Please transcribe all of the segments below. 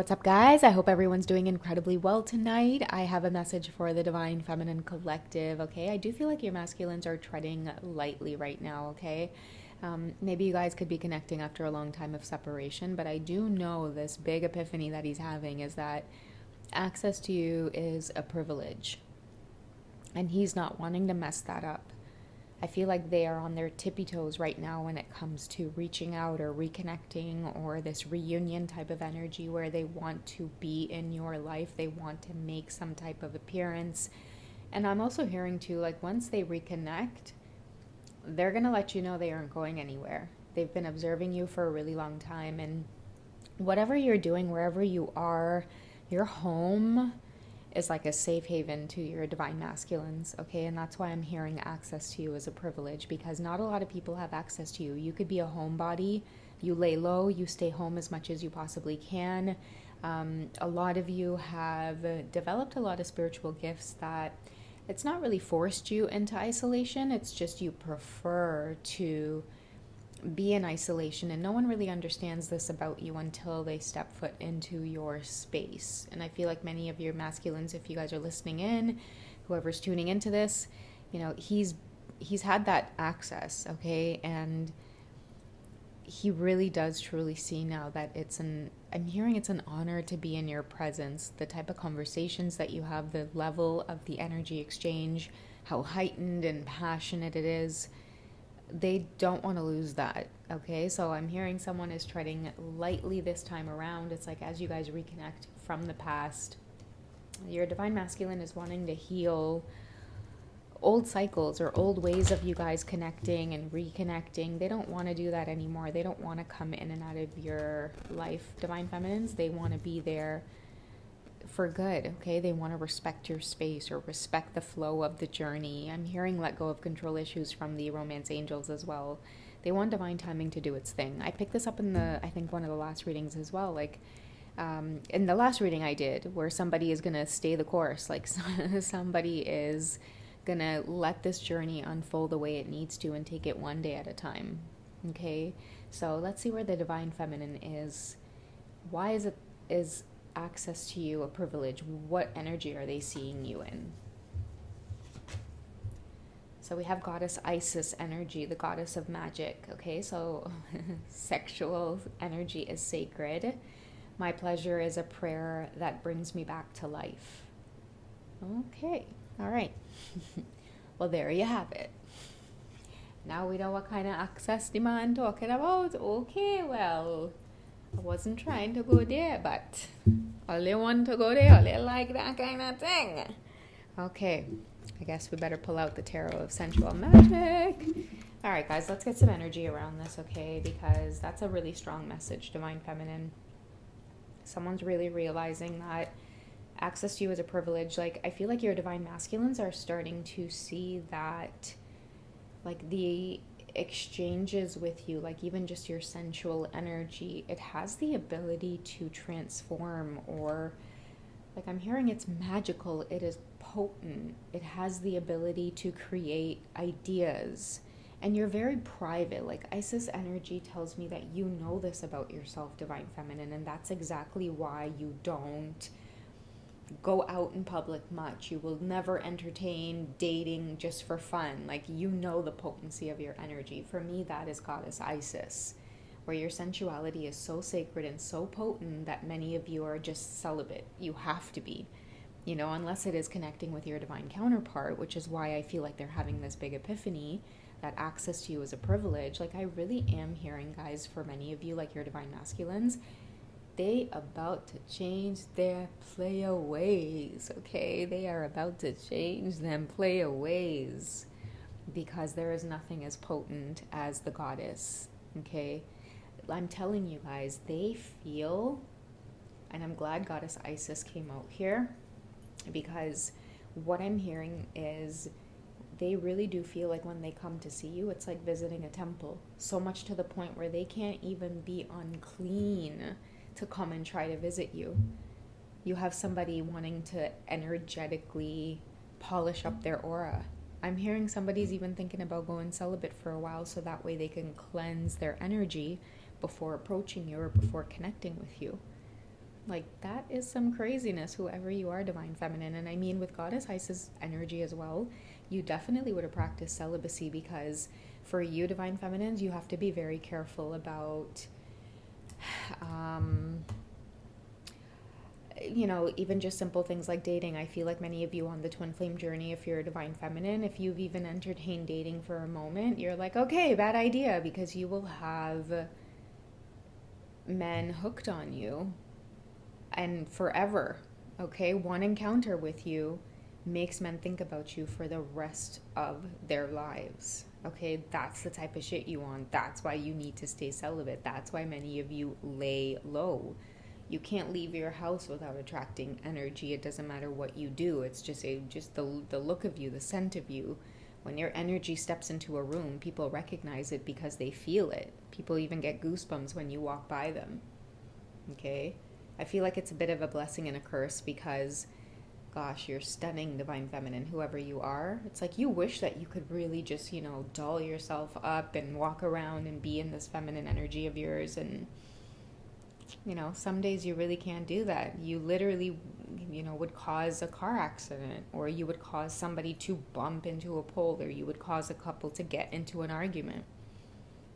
What's up, guys? I hope everyone's doing incredibly well tonight. I have a message for the Divine Feminine Collective, okay? I do feel like your masculines are treading lightly right now, okay? Maybe you guys could be connecting after a long time of separation, but I do know this big epiphany that he's having is that access to you is a privilege, and he's not wanting to mess that up. I feel like they are on their tippy toes right now when it comes to reaching out or reconnecting or this reunion type of energy where they want to be in your life. They want to make some type of appearance. And I'm also hearing too, like once they reconnect, they're going to let you know they aren't going anywhere. They've been observing you for a really long time. And whatever you're doing, wherever you are, your home is like a safe haven to your divine masculines, okay? And that's why I'm hearing access to you as a privilege, because not a lot of people have access to you. You could be a homebody, you lay low, you stay home as much as you possibly can. A lot of you have developed a lot of spiritual gifts that it's not really forced you into isolation, it's just you prefer to be in isolation, and no one really understands this about you until they step foot into your space. And I feel like many of your masculines, if you guys are listening in, whoever's tuning into this, you know, he's had that access, okay? And he really does truly see now that I'm hearing it's an honor to be in your presence. The type of conversations that you have, the level of the energy exchange, how heightened and passionate it is, they don't want to lose that, okay? So I'm hearing someone is treading lightly this time around. It's like as you guys reconnect from the past, your divine masculine is wanting to heal old cycles or old ways of you guys connecting and reconnecting. They don't want to do that anymore. They don't want to come in and out of your life, divine feminines. They want to be there for good, okay? They want to respect your space or respect the flow of the journey. I'm hearing let go of control issues from the romance angels as well. They want divine timing to do its thing. I picked this up in I think one of the last readings as well, like in the last reading I did, where somebody is going to stay the course, like somebody is going to let this journey unfold the way it needs to and take it one day at a time, okay? So let's see where the divine feminine is. Why is access to you a privilege? What energy are they seeing you in? So we have goddess Isis energy, the goddess of magic, okay? So sexual energy is sacred. My pleasure is a prayer that brings me back to life. Okay, all right. Well, there you have it. Now we know what kind of access the man talking about. Okay, well, I wasn't trying to go there, but all they want to go there, they like that kind of thing. Okay, I guess we better pull out the tarot of sensual magic. All right, guys, let's get some energy around this, okay? Because that's a really strong message, divine feminine. Someone's really realizing that access to you is a privilege. Like, I feel like your divine masculines are starting to see that, like, the exchanges with you, like even just your sensual energy, it has the ability to transform, or like I'm hearing it's magical, it is potent, it has the ability to create ideas, and you're very private. Like Isis energy tells me that you know this about yourself, divine feminine, and that's exactly why you don't go out in public much. You will never entertain dating just for fun. Like, you know the potency of your energy. For me, that is goddess Isis, where your sensuality is so sacred and so potent that many of you are just celibate. You have to be, you know, unless it is connecting with your divine counterpart, which is why I feel like they're having this big epiphany that access to you is a privilege. Like, I really am hearing, guys, for many of you, like your divine masculines, they about to change their player ways, okay? They are about to change them player ways, because there is nothing as potent as the goddess, okay? I'm telling you guys, they feel, and I'm glad goddess Isis came out here, because what I'm hearing is they really do feel like when they come to see you, it's like visiting a temple, so much to the point where they can't even be unclean to come and try to visit you. You have somebody wanting to energetically polish up their aura. I'm hearing somebody's even thinking about going celibate for a while so that way they can cleanse their energy before approaching you or before connecting with you. Like, that is some craziness, whoever you are, divine feminine. And I mean, with goddess Isis energy as well, you definitely would have practiced celibacy, because for you, divine feminines, you have to be very careful about, um, even just simple things like dating. I feel like many of you on the twin flame journey, if you're a divine feminine, if you've even entertained dating for a moment, you're like, okay, bad idea, because you will have men hooked on you and forever. Okay, one encounter with you makes men think about you for the rest of their lives. Okay, that's the type of shit you want. That's why you need to stay celibate. That's why many of you lay low. You can't leave your house without attracting energy. It doesn't matter what you do. It's just the look of you, the scent of you. When your energy steps into a room, people recognize it because they feel it. People even get goosebumps when you walk by them. Okay? I feel like it's a bit of a blessing and a curse, because gosh, you're stunning, divine feminine, whoever you are. It's like you wish that you could really just, doll yourself up and walk around and be in this feminine energy of yours. And, some days you really can't do that. You literally, would cause a car accident, or you would cause somebody to bump into a pole, or you would cause a couple to get into an argument.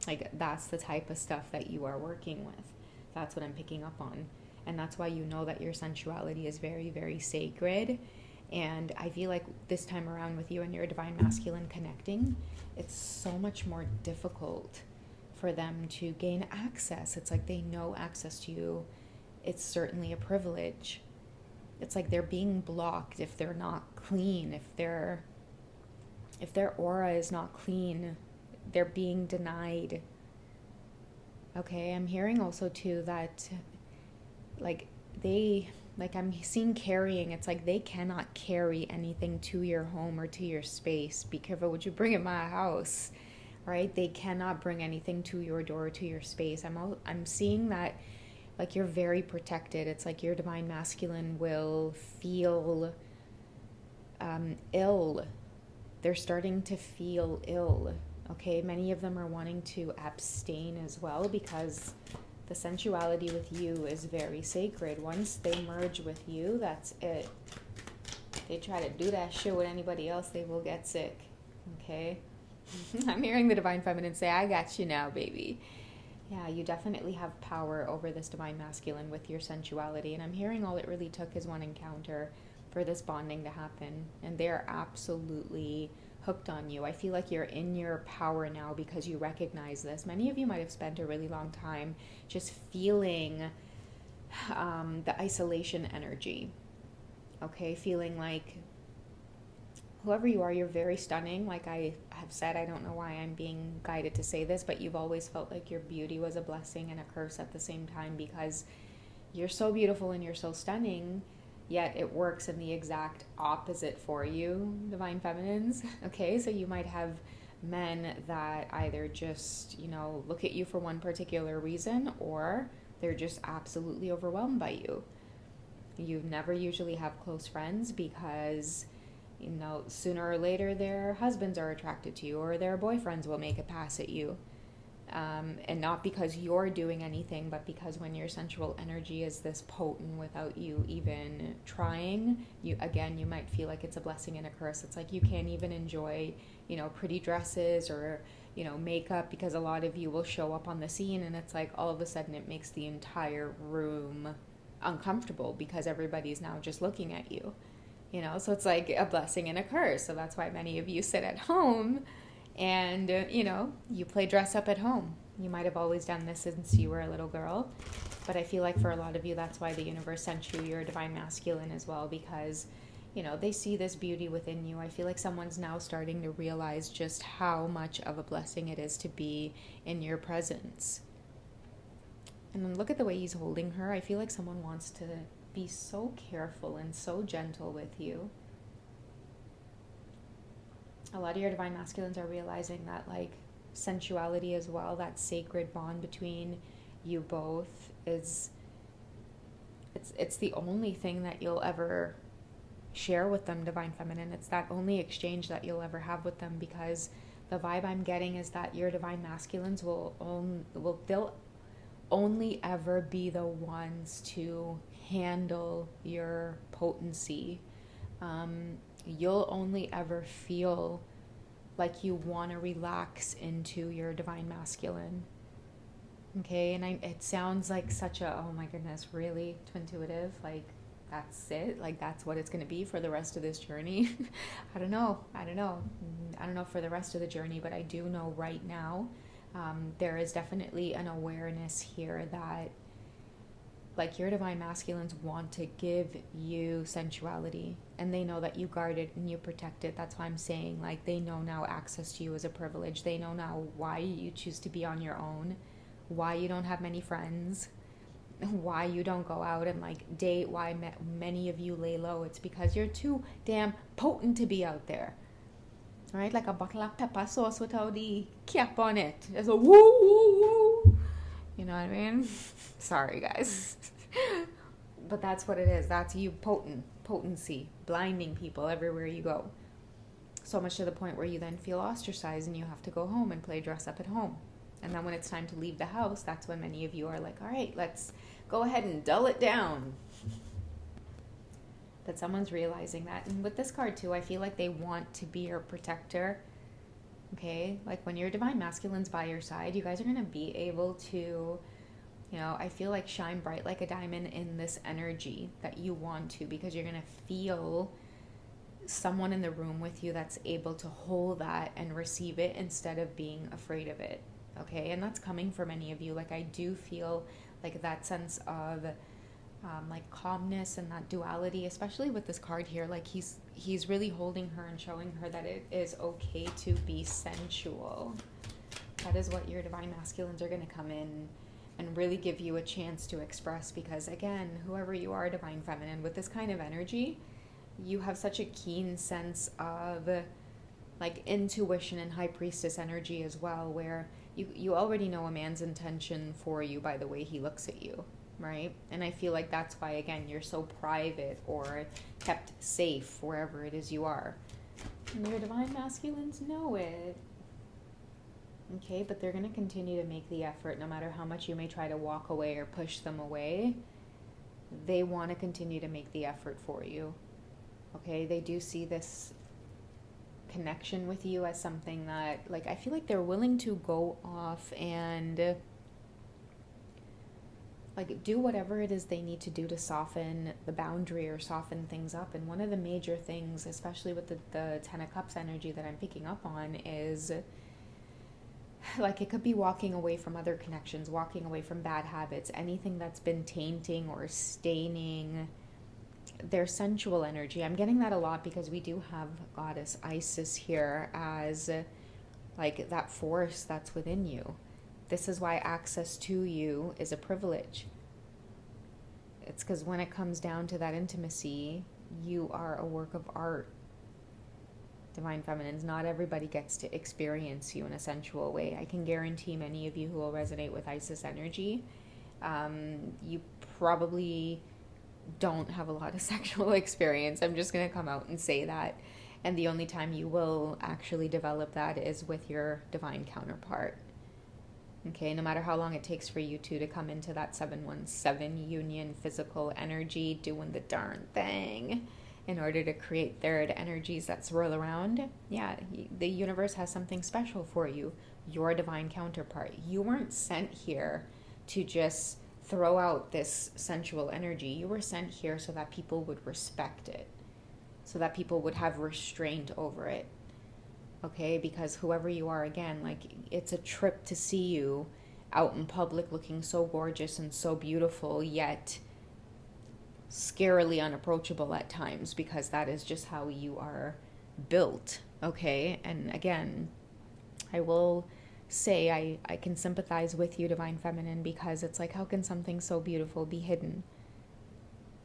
Like, that's the type of stuff that you are working with. That's what I'm picking up on. And that's why you know that your sensuality is very, very sacred. And I feel like this time around with you and your divine masculine connecting, it's so much more difficult for them to gain access. It's like they know access to you. It's certainly a privilege. It's like they're being blocked if they're not clean, if their aura is not clean, they're being denied. Okay, I'm hearing also too that I'm seeing carrying. It's like they cannot carry anything to your home or to your space. Be careful what you bring in my house, right? They cannot bring anything to your door or to your space. I'm seeing that, like, you're very protected. It's like your divine masculine will feel ill. They're starting to feel ill. Okay, many of them are wanting to abstain as well, because the sensuality with you is very sacred. Once they merge with you, that's it. They try to do that shit with anybody else, they will get sick. Okay? I'm hearing the divine feminine say, I got you now, baby. Yeah, you definitely have power over this divine masculine with your sensuality. And I'm hearing all it really took is one encounter for this bonding to happen. And they're absolutely hooked on you. I feel like you're in your power now because you recognize this. Many of you might have spent a really long time just feeling the isolation energy. Okay, feeling like whoever you are, you're very stunning. Like I have said, I don't know why I'm being guided to say this, but you've always felt like your beauty was a blessing and a curse at the same time, because you're so beautiful and you're so stunning, yet it works in the exact opposite for you, divine feminines. Okay, so you might have men that either just, look at you for one particular reason, or they're just absolutely overwhelmed by you. You never usually have close friends because, sooner or later their husbands are attracted to you, or their boyfriends will make a pass at you. And not because you're doing anything, but because when your sensual energy is this potent without you even trying, you might feel like it's a blessing and a curse. It's like you can't even enjoy, pretty dresses or, makeup, because a lot of you will show up on the scene and it's like all of a sudden it makes the entire room uncomfortable because everybody's now just looking at you, so it's like a blessing and a curse. So that's why many of you sit at home and, you play dress up at home. You might have always done this since you were a little girl. But I feel like for a lot of you, that's why the universe sent you your divine masculine as well, because, they see this beauty within you. I feel like someone's now starting to realize just how much of a blessing it is to be in your presence. And then look at the way he's holding her. I feel like someone wants to be so careful and so gentle with you. A lot of your divine masculines are realizing that, like, sensuality as well, that sacred bond between you both is, it's the only thing that you'll ever share with them, divine feminine. It's that only exchange that you'll ever have with them, because the vibe I'm getting is that your divine masculines they'll only ever be the ones to handle your potency. You'll only ever feel like you want to relax into your divine masculine. Okay, and it sounds like such a, oh my goodness, really too intuitive. Like, that's it. Like, that's what it's going to be for the rest of this journey. I don't know. I don't know for the rest of the journey, but I do know right now, there is definitely an awareness here that, like, your divine masculines want to give you sensuality, and they know that you guard it and you protect it. That's why I'm saying, like, they know now access to you is a privilege. They know now why you choose to be on your own, why you don't have many friends, why you don't go out and like date, why many of you lay low. It's because you're too damn potent to be out there. Right? Like a bottle of pepper sauce without the cap on it. It's a woo woo woo. You know what I mean? Sorry, guys. But that's what it is. That's you, potency, blinding people everywhere you go. So much to the point where you then feel ostracized and you have to go home and play dress up at home. And then when it's time to leave the house, that's when many of you are like, all right, let's go ahead and dull it down. But someone's realizing that. And with this card too, I feel like they want to be your protector. Okay? Like when your divine masculine's by your side, you guys are going to be able to, I feel like shine bright like a diamond in this energy that you want to, because you're going to feel someone in the room with you that's able to hold that and receive it instead of being afraid of it. Okay, and that's coming for many of you. Like, I do feel like that sense of like calmness and that duality, especially with this card here. Like he's really holding her and showing her that it is okay to be sensual. That is what your divine masculines are going to come in and really give you a chance to express, because again, whoever you are, divine feminine, with this kind of energy, you have such a keen sense of like intuition and high priestess energy as well, where you already know a man's intention for you by the way he looks at you, right? And I feel like that's why, again, you're so private or kept safe wherever it is you are. And your divine masculines know it. Okay, but they're going to continue to make the effort no matter how much you may try to walk away or push them away. They want to continue to make the effort for you. Okay, they do see this connection with you as something that, like, I feel like they're willing to go off and like do whatever it is they need to do to soften the boundary or soften things up. And one of the major things, especially with the Ten of Cups energy that I'm picking up on, is like it could be walking away from other connections, walking away from bad habits, anything that's been tainting or staining their sensual energy. I'm getting that a lot because we do have goddess Isis here as like that force that's within you. This is why access to you is a privilege. It's because when it comes down to that intimacy, you are a work of art. Divine feminines, not everybody gets to experience you in a sensual way. I can guarantee many of you who will resonate with Isis energy, you probably don't have a lot of sexual experience. I'm just going to come out and say that. And the only time you will actually develop that is with your divine counterpart. Okay, no matter how long it takes for you two to come into that 717 union physical energy, doing the darn thing in order to create third energies that swirl around. Yeah, the universe has something special for you, your divine counterpart. You weren't sent here to just throw out this sensual energy. You were sent here so that people would respect it, so that people would have restraint over it. Okay, because whoever you are, again, like, it's a trip to see you out in public looking so gorgeous and so beautiful, yet scarily unapproachable at times, because that is just how you are built. Okay, and again, I will say I can sympathize with you, divine feminine, because it's like, how can something so beautiful be hidden?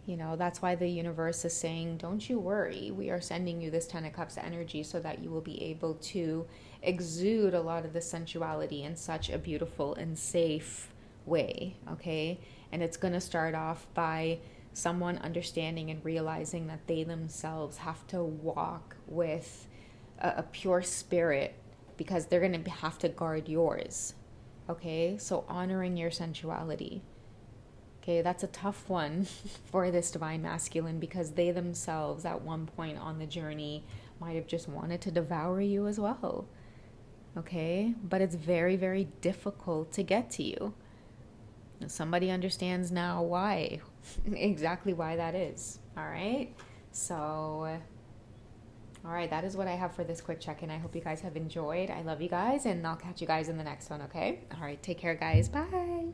You know, that's why the universe is saying, don't you worry, we are sending you this Ten of Cups energy so that you will be able to exude a lot of the sensuality in such a beautiful and safe way, okay? And it's going to start off by someone understanding and realizing that they themselves have to walk with a pure spirit, because they're going to have to guard yours, okay? So honoring your sensuality. Okay, that's a tough one for this divine masculine because they themselves at one point on the journey might have just wanted to devour you as well. Okay, but it's very, very difficult to get to you. Somebody understands now why, exactly why that is. All right, so all right, that is what I have for this quick check-in. I hope you guys have enjoyed. I love you guys, and I'll catch you guys in the next one, okay? All right, take care, guys. Bye.